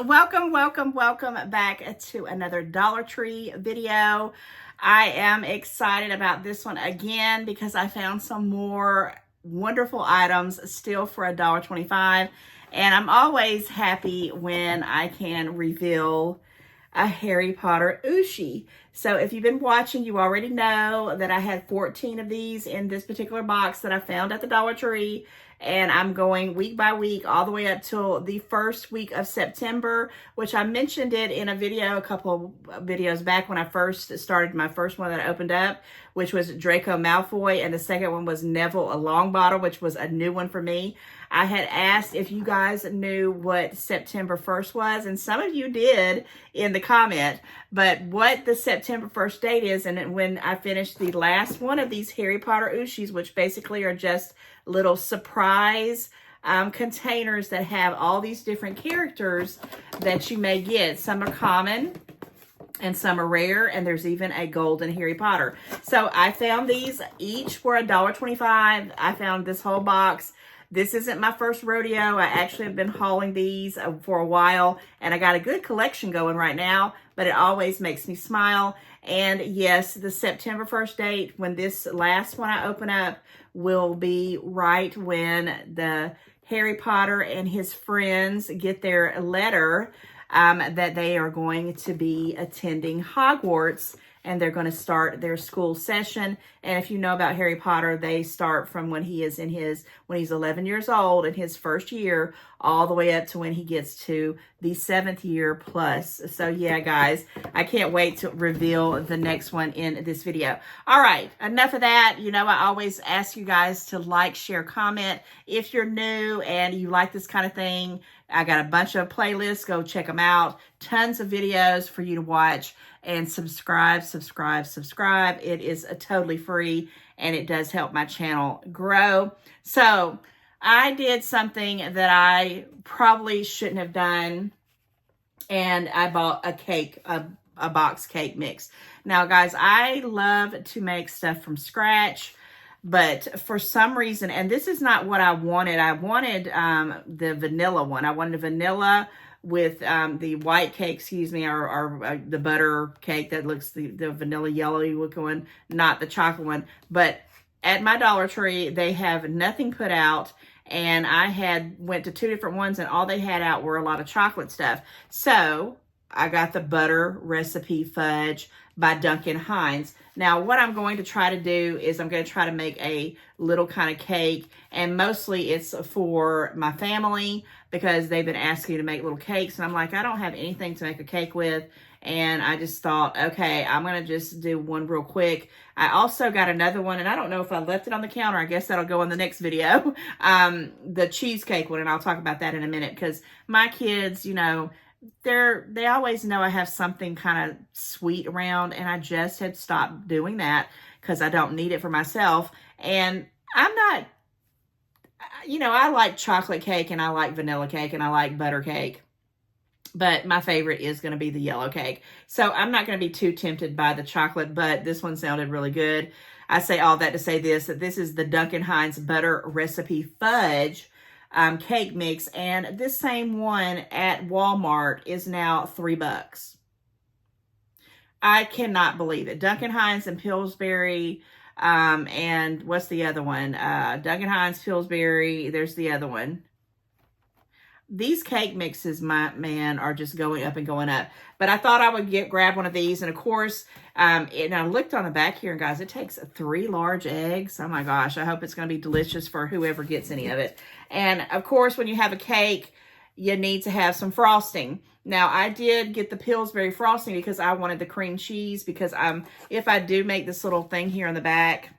welcome back to another Dollar Tree video. I am excited about this one again because I found some more wonderful items still for $1.25, and I'm always happy when I can reveal a Harry Potter Ooshie. So if you've been watching, you already know that I had 14 of these in this particular box that I found at the Dollar Tree. And I'm going week by week all the way up till the first week of September, which I mentioned it in a video a couple of videos back when I first started my first one that I opened up, which was Draco Malfoy, and the second one was Neville Longbottom, which was a new one for me. I had asked if you guys knew what September 1st was, and some of you did in the comment, but what the September 1st date is, and when I finished the last one of these Harry Potter Ooshies, which basically are just little surprise containers that have all these different characters that you may get. Some are common and some are rare, and there's even a golden Harry Potter. So I found these each for $1.25. I found this whole box. This isn't my first rodeo. I actually have been hauling these for a while, and I got a good collection going right now, but it always makes me smile. And yes, the September 1st date, when this last one I open up, will be right when the Harry Potter and his friends get their letter that they are going to be attending Hogwarts, and they're going to start their school session. And if you know about Harry Potter, they start from when he is when he's 11 years old in his first year, all the way up to when he gets to the 7th year plus. So yeah, guys, I can't wait to reveal the next one in this video. All right, enough of that. You know, I always ask you guys to like, share, comment. If you're new and you like this kind of thing, I got a bunch of playlists. Go check them out. Tons of videos for you to watch. And subscribe. It is totally free, and it does help my channel grow. So I did something that I probably shouldn't have done, and I bought a cake, a box cake mix. Now, guys, I love to make stuff from scratch, but for some reason, and this is not what I wanted. I wanted the vanilla one. I wanted a vanilla with the white cake, or the butter cake that looks the vanilla yellowy looking one, not the chocolate one. But at my Dollar Tree, they have nothing put out, and I went to 2 different ones, and all they had out were a lot of chocolate stuff. So I got the butter recipe fudge by Duncan Hines. Now, what I'm going to try to do is I'm going to try to make a little kind of cake, and mostly it's for my family because they've been asking me to make little cakes, and I'm like, I don't have anything to make a cake with, and I just thought, okay, I'm going to just do one real quick. I also got another one, and I don't know if I left it on the counter. I guess that'll go in the next video, the cheesecake one, and I'll talk about that in a minute because my kids, you know, they always know I have something kind of sweet around, and I just had stopped doing that because I don't need it for myself. And I'm not, you know, I like chocolate cake, and I like vanilla cake, and I like butter cake, but my favorite is going to be the yellow cake. So I'm not going to be too tempted by the chocolate, but this one sounded really good. I say all that to say this, that this is the Duncan Hines butter recipe fudge cake mix, and this same one at Walmart is now $3. I cannot believe it. Duncan Hines and Pillsbury, and what's the other one? Duncan Hines, Pillsbury, there's the other one. These cake mixes, my man, are just going up and going up. But I thought I would grab one of these. And of course, and I looked on the back here, and guys, it takes 3 large eggs. Oh my gosh, I hope it's going to be delicious for whoever gets any of it. And of course, when you have a cake, you need to have some frosting. Now, I did get the Pillsbury Frosting because I wanted the cream cheese, because if I do make this little thing here on the back,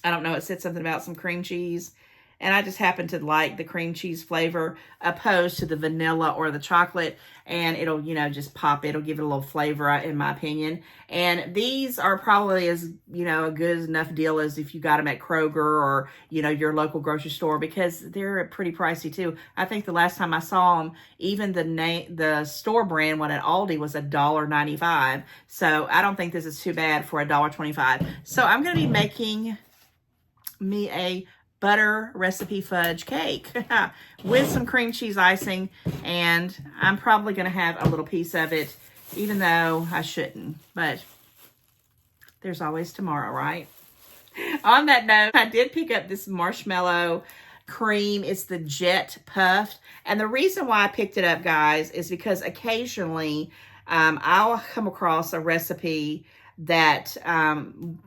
I don't know, it said something about some cream cheese. And I just happen to like the cream cheese flavor opposed to the vanilla or the chocolate. And it'll, you know, just pop. It'll give it a little flavor, in my opinion. And these are probably as, you know, a good enough deal as if you got them at Kroger or, you know, your local grocery store, because they're pretty pricey too. I think the last time I saw them, even the store brand one at Aldi was $1.95. So I don't think this is too bad for $1.25. So I'm going to be making me a butter recipe fudge cake with some cream cheese icing, and I'm probably going to have a little piece of it, even though I shouldn't, but there's always tomorrow, right? On that note, I did pick up this marshmallow cream. It's the Jetpuff, and the reason why I picked it up, guys, is because occasionally I'll come across a recipe that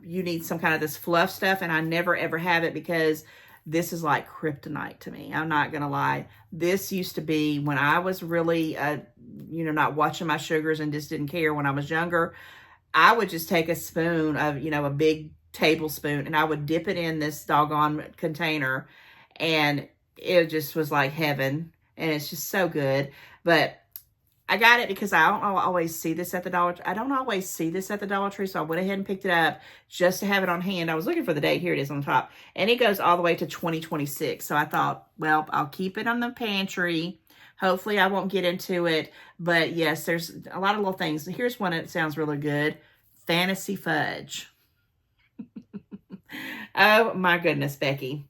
you need some kind of this fluff stuff, and I never ever have it because this is like kryptonite to me. I'm not gonna lie. This used to be when I was really not watching my sugars and just didn't care when I was younger. I would just take a spoon of, a big tablespoon, and I would dip it in this doggone container, and it just was like heaven, and it's just so good. But I got it because I don't always see this at the Dollar Tree, so I went ahead and picked it up just to have it on hand. I was looking for the date. Here it is on top, and it goes all the way to 2026. So I thought, well, I'll keep it on the pantry. Hopefully I won't get into it, but yes, there's a lot of little things. Here's one that sounds really good. Fantasy Fudge. Oh my goodness, Becky.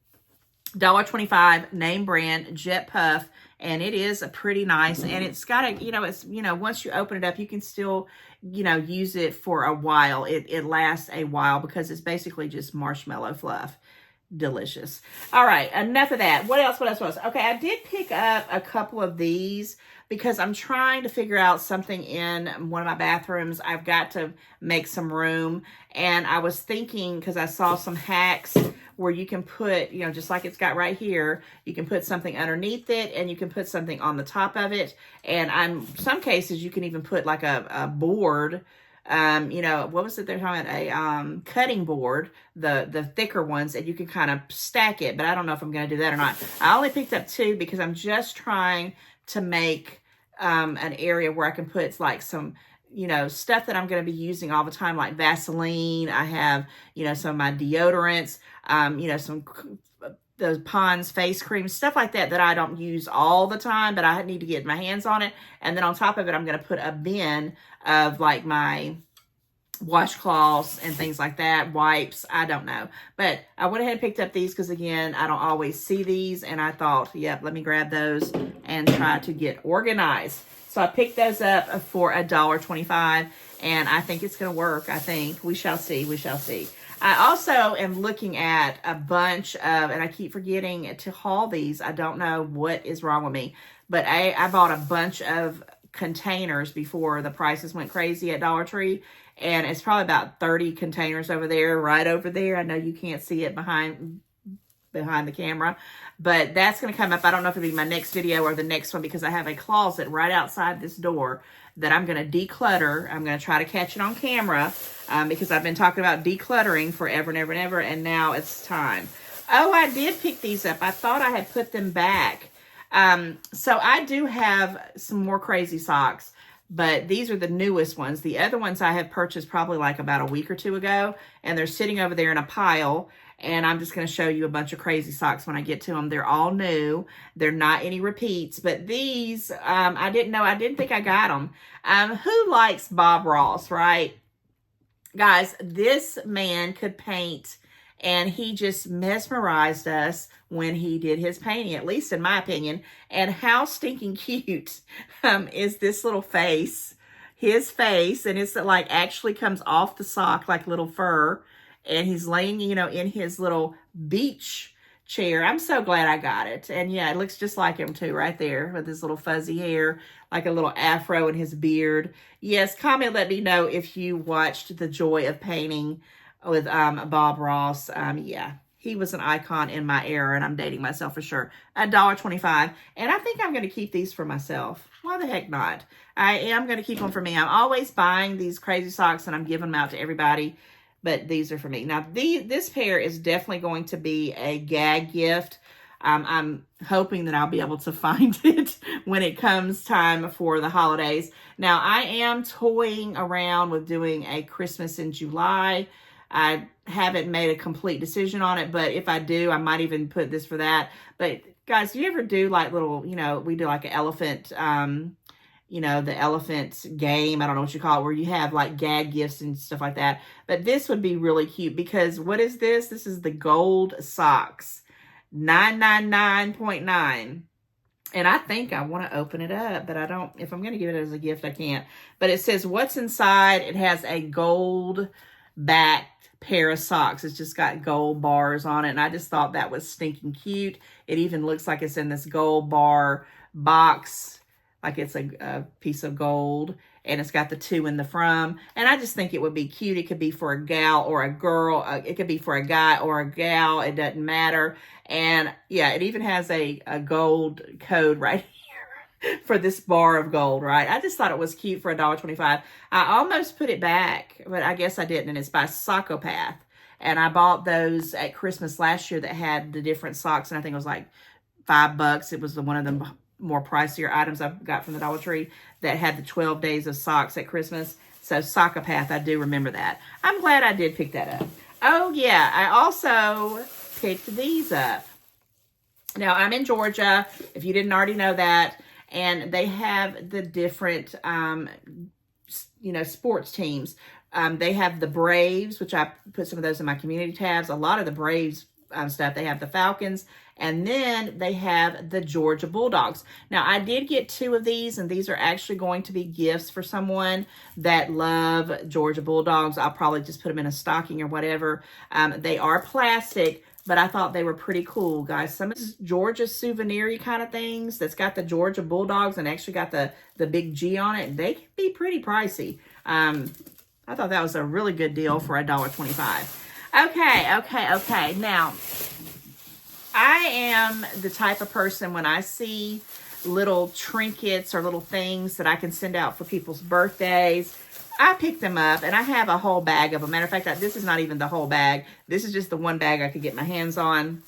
$1.25, name brand, Jetpuff, and it is a pretty nice, and it's got a, once you open it up, you can still, use it for a while. It lasts a while because it's basically just marshmallow fluff. Delicious. All right, enough of that. What else? Okay, I did pick up a couple of these because I'm trying to figure out something in one of my bathrooms. I've got to make some room, and I was thinking, because I saw some hacks where you can put, just like it's got right here, you can put something underneath it, and you can put something on the top of it, and in some cases you can even put like a board. What was it they're talking about? A cutting board, the thicker ones, and you can kind of stack it, but I don't know if I'm going to do that or not. I only picked up 2 because I'm just trying to make an area where I can put like some, stuff that I'm going to be using all the time, like Vaseline. I have, some of my deodorants, some those Pond's face cream, stuff like that I don't use all the time, but I need to get my hands on it. And then on top of it, I'm going to put a bin of like my washcloths and things like that, wipes, I don't know. But I went ahead and picked up these because, again, I don't always see these, and I thought, yep, let me grab those and try to get organized. So I picked those up for $1.25, and I think it's going to work. I think. We shall see. We shall see. I also am looking at a bunch of, and I keep forgetting to haul these. I don't know what is wrong with me, but I bought a bunch of containers before the prices went crazy at Dollar Tree, and it's probably about 30 containers over there, right over there. I know you can't see it behind the camera, but that's going to come up. I don't know if it'll be my next video or the next one, because I have a closet right outside this door that I'm going to declutter. I'm going to try to catch it on camera because I've been talking about decluttering forever and ever and ever, and now it's time. Oh, I did pick these up. I thought I had put them back. So I do have some more crazy socks, but these are the newest ones. The other ones I have purchased probably like about a week or 2 ago, and they're sitting over there in a pile. And I'm just going to show you a bunch of crazy socks when I get to them. They're all new. They're not any repeats. But these, I didn't think I got them. Who likes Bob Ross, right? Guys, this man could paint, and he just mesmerized us when he did his painting, at least in my opinion. And how stinking cute is this little face, his face, and it's like actually comes off the sock like little fur. And he's laying, in his little beach chair. I'm so glad I got it. And yeah, it looks just like him too, right there with his little fuzzy hair, like a little afro in his beard. Yes, comment, let me know if you watched The Joy of Painting with Bob Ross. Yeah, he was an icon in my era, and I'm dating myself for sure. $1.25. And I think I'm going to keep these for myself. Why the heck not? I am going to keep them for me. I'm always buying these crazy socks, and I'm giving them out to everybody. But these are for me. Now, this pair is definitely going to be a gag gift. I'm hoping that I'll be able to find it when it comes time for the holidays. Now, I am toying around with doing a Christmas in July. I haven't made a complete decision on it, but if I do, I might even put this for that. But, guys, do you ever do like little, we do like an elephant the elephant game, I don't know what you call it, where you have like gag gifts and stuff like that. But this would be really cute because what is this? This is the gold socks. $9.99. And I think I want to open it up, but I don't, if I'm going to give it as a gift, I can't. But it says what's inside. It has a gold backed pair of socks. It's just got gold bars on it. And I just thought that was stinking cute. It even looks like it's in this gold bar box, like it's a piece of gold. And it's got the 2 in the from. And I just think it would be cute. It could be for a gal or a girl. It could be for a guy or a gal. It doesn't matter. And yeah, it even has a gold code right here for this bar of gold, right? I just thought it was cute for $1.25. I almost put it back, but I guess I didn't. And it's by Psychopath. And I bought those at Christmas last year that had the different socks. And I think it was like $5. It was one of the more pricier items I've got from the Dollar Tree that had the 12 days of socks at Christmas. So Psychopath, I do remember that. I'm glad I did pick that up. Oh yeah, I also picked these up. Now I'm in Georgia, if you didn't already know that, and they have the different, sports teams. They have the Braves, which I put some of those in my community tabs. A lot of the Braves stuff. They have the Falcons, and then they have the Georgia Bulldogs. Now, I did get 2 of these, and these are actually going to be gifts for someone that love Georgia Bulldogs. I'll probably just put them in a stocking or whatever. They are plastic, but I thought they were pretty cool, guys. Some of these Georgia souvenir kind of things that's got the Georgia Bulldogs and actually got the big G on it, they can be pretty pricey. I thought that was a really good deal for $1.25. Okay. Now, I am the type of person when I see little trinkets or little things that I can send out for people's birthdays, I pick them up, and I have a whole bag of them. Matter of fact, this is not even the whole bag. This is just the one bag I could get my hands on.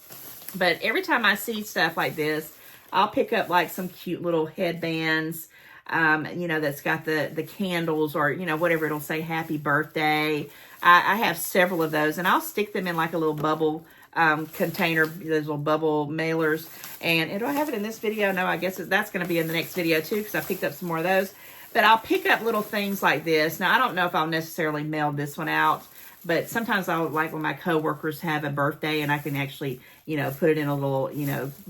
But every time I see stuff like this, I'll pick up like some cute little headbands, that's got the candles or, whatever it'll say, happy birthday. I have several of those, and I'll stick them in like a little bubble container, those little bubble mailers. And do I have it in this video? No, I guess that's going to be in the next video too, because I picked up some more of those. But I'll pick up little things like this. Now, I don't know if I'll necessarily mail this one out, but sometimes I'll, like when my coworkers have a birthday and I can actually, put it in a little,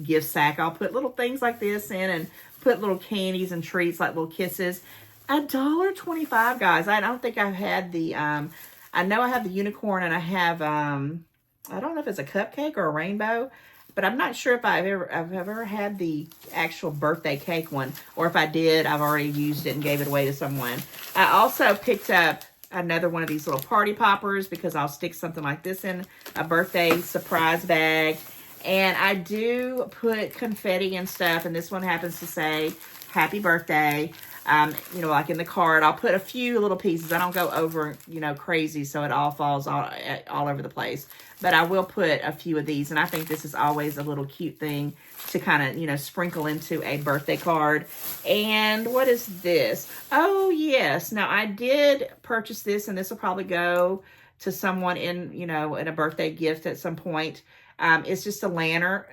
gift sack. I'll put little things like this in and put little candies and treats like little kisses. $1.25, guys. I don't think I've had the, I know I have the unicorn, and I have, I don't know if it's a cupcake or a rainbow, but I'm not sure if I've ever had the actual birthday cake one, or if I did, I've already used it and gave it away to someone. I also picked up another one of these little party poppers because I'll stick something like this in a birthday surprise bag. And I do put confetti and stuff, and this one happens to say happy birthday. Like in the card, I'll put a few little pieces. I don't go over, crazy, so it all falls all over the place. But I will put a few of these, and I think this is always a little cute thing to kind of, sprinkle into a birthday card. And what is this? Oh, yes. Now, I did purchase this, and this will probably go to someone in, in a birthday gift at some point. It's just a lanyard.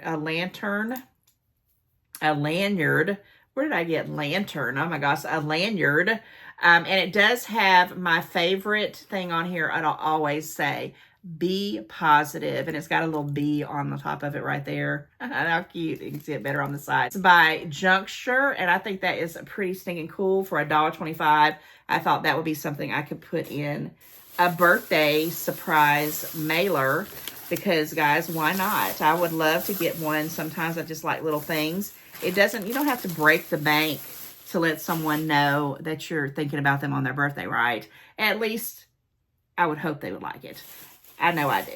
Where did I get lantern? Oh my gosh, a lanyard. And it does have my favorite thing on here. I'll always say, be positive. And it's got a little bee on the top of it right there. How cute. You can see it better on the side. It's by Juncture, and I think that is pretty stinking cool for $1.25. I thought that would be something I could put in a birthday surprise mailer because, guys, why not? I would love to get one. Sometimes I just like little things. You don't have to break the bank to let someone know that you're thinking about them on their birthday, right? At least I would hope they would like it. I know I do.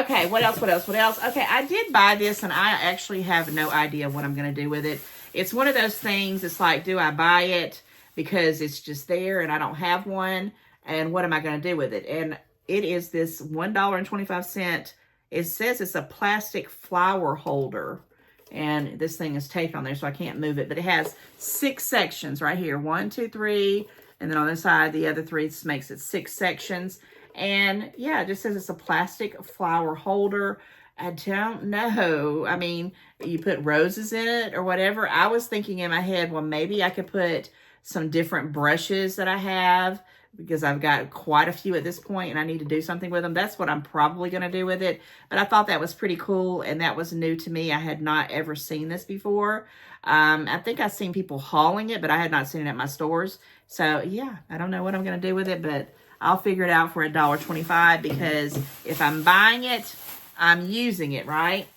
Okay, what else? Okay, I did buy this, and I actually have no idea what I'm going to do with it. It's one of those things, it's like, do I buy it because it's just there and I don't have one? And what am I going to do with it? And it is this $1.25. It says it's a plastic flower holder. And this thing is taped on there, so I can't move it. But it has 6 sections right here. 1, 2, 3. And then on this side, the other 3 makes it 6 sections. And, yeah, it just says it's a plastic flower holder. I don't know. I mean, you put roses in it or whatever. I was thinking in my head, well, maybe I could put some different brushes that I have because I've got quite a few at this point and I need to do something with them. That's what I'm probably going to do with it. But I thought that was pretty cool, and that was new to me. I had not ever seen this before. I think I've seen people hauling it, but I had not seen it at my stores. So yeah, I don't know what I'm going to do with it, but I'll figure it out for $1.25, because if I'm buying it, I'm using it, right?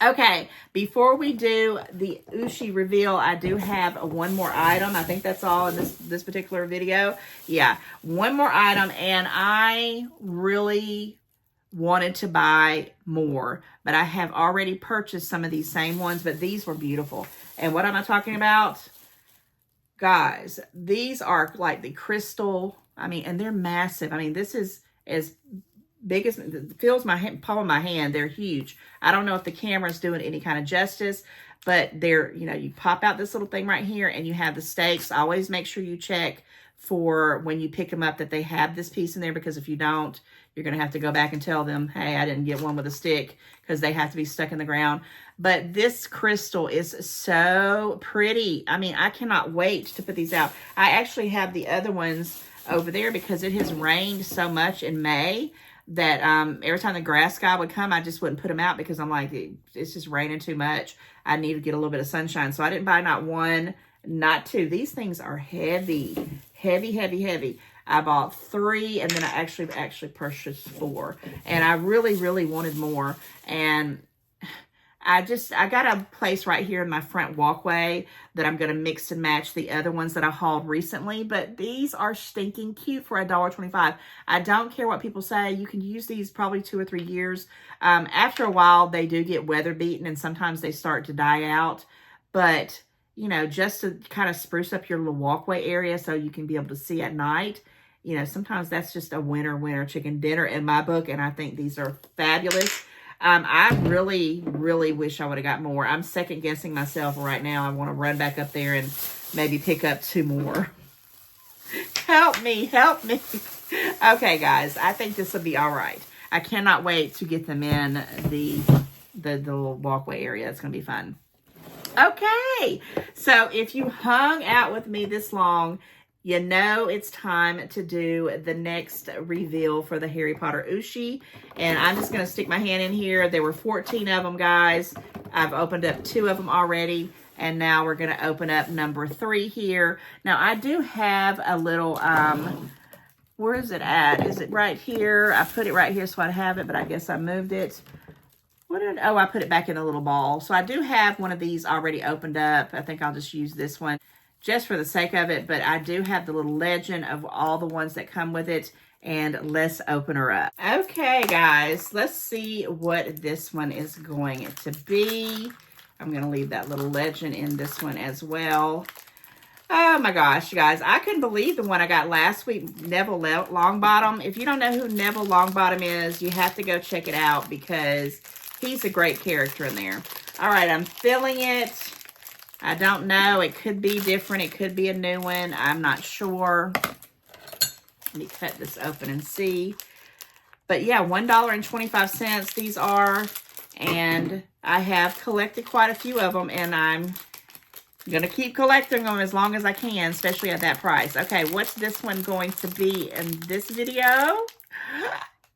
Okay, before we do the Ooshie reveal, I do have one more item. I think that's all in this particular video. Yeah, one more item, and I really wanted to buy more, but I have already purchased some of these same ones, but these were beautiful. And what am I talking about? Guys, these are like the crystal, I mean, and they're massive. I mean, this is as big as, it fills my hand, palm of my hand. They're huge. I don't know if the camera's doing any kind of justice, but they're, you know, you pop out this little thing right here and you have the stakes. Always make sure you check for when you pick them up that they have this piece in there, because if you don't, you're going to have to go back and tell them, hey, I didn't get one with a stick, because they have to be stuck in the ground. But this crystal is so pretty. I mean, I cannot wait to put these out. I actually have the other ones over there because it has rained so much in May that every time the grass guy would come, I just wouldn't put them out, because I'm like, it's just raining too much. I need to get a little bit of sunshine. So I didn't buy not one, not two. These things are heavy, heavy, heavy, heavy. I bought 3, and then I actually purchased 4. And I really, really wanted more. And I got a place right here in my front walkway that I'm going to mix and match the other ones that I hauled recently. But these are stinking cute for $1.25. I don't care what people say. You can use these probably 2 or 3 years. After a while, they do get weather beaten, and sometimes they start to die out. But, you know, just to kind of spruce up your little walkway area so you can be able to see at night, you know, sometimes that's just a winter chicken dinner in my book. And I think these are fabulous. I really, really wish I would have got more. I'm second guessing myself right now. I want to run back up there and maybe pick up 2 more. Help me, help me. Okay, guys, I think this will be all right. I cannot wait to get them in the little walkway area. It's going to be fun. Okay, so if you hung out with me this long, you know it's time to do the next reveal for the Harry Potter Ooshie. And I'm just going to stick my hand in here. There were 14 of them, guys. I've opened up 2 of them already. And now we're going to open up number 3 here. Now, I do have a little, where is it at? Is it right here? I put it right here so I'd have it, but I guess I moved it. Oh, I put it back in a little ball. So I do have one of these already opened up. I think I'll just use this one just for the sake of it, but I do have the little legend of all the ones that come with it, and let's open her up. Okay, guys, let's see what this one is going to be. I'm going to leave that little legend in this one as well. Oh my gosh, you guys, I couldn't believe the one I got last week, Neville Longbottom. If you don't know who Neville Longbottom is, you have to go check it out, because he's a great character in there. All right, I'm filling it. I don't know. It could be different. It could be a new one. I'm not sure. Let me cut this open and see. But yeah, $1.25 these are. And I have collected quite a few of them. And I'm going to keep collecting them as long as I can, especially at that price. Okay, what's this one going to be in this video?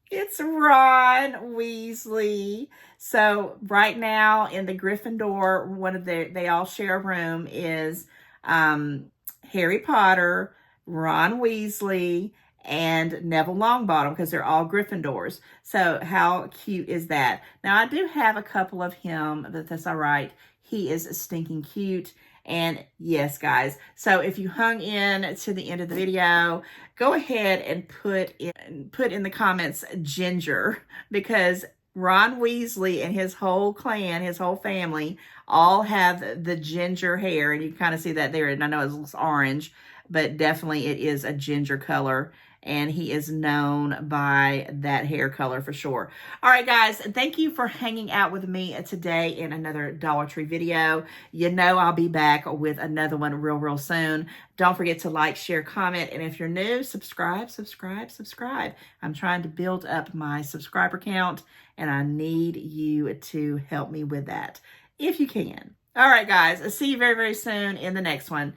It's Ron Weasley. So right now in the Gryffindor, one of they all share a room is Harry Potter, Ron Weasley, and Neville Longbottom, because they're all Gryffindors. So how cute is that? Now I do have a couple of him, but that's all right. He is stinking cute. And yes, guys, so if you hung in to the end of the video, go ahead and put in the comments Ginger, because Ron Weasley and his whole clan, his whole family, all have the ginger hair. And you can kind of see that there. And I know it looks orange, but definitely it is a ginger color. And he is known by that hair color for sure. All right, guys, thank you for hanging out with me today in another Dollar Tree video. You know I'll be back with another one real soon. Don't forget to like, share, comment, and if you're new, subscribe. I'm trying to build up my subscriber count, and I need you to help me with that, if you can. All right, guys, I'll see you very soon in the next one.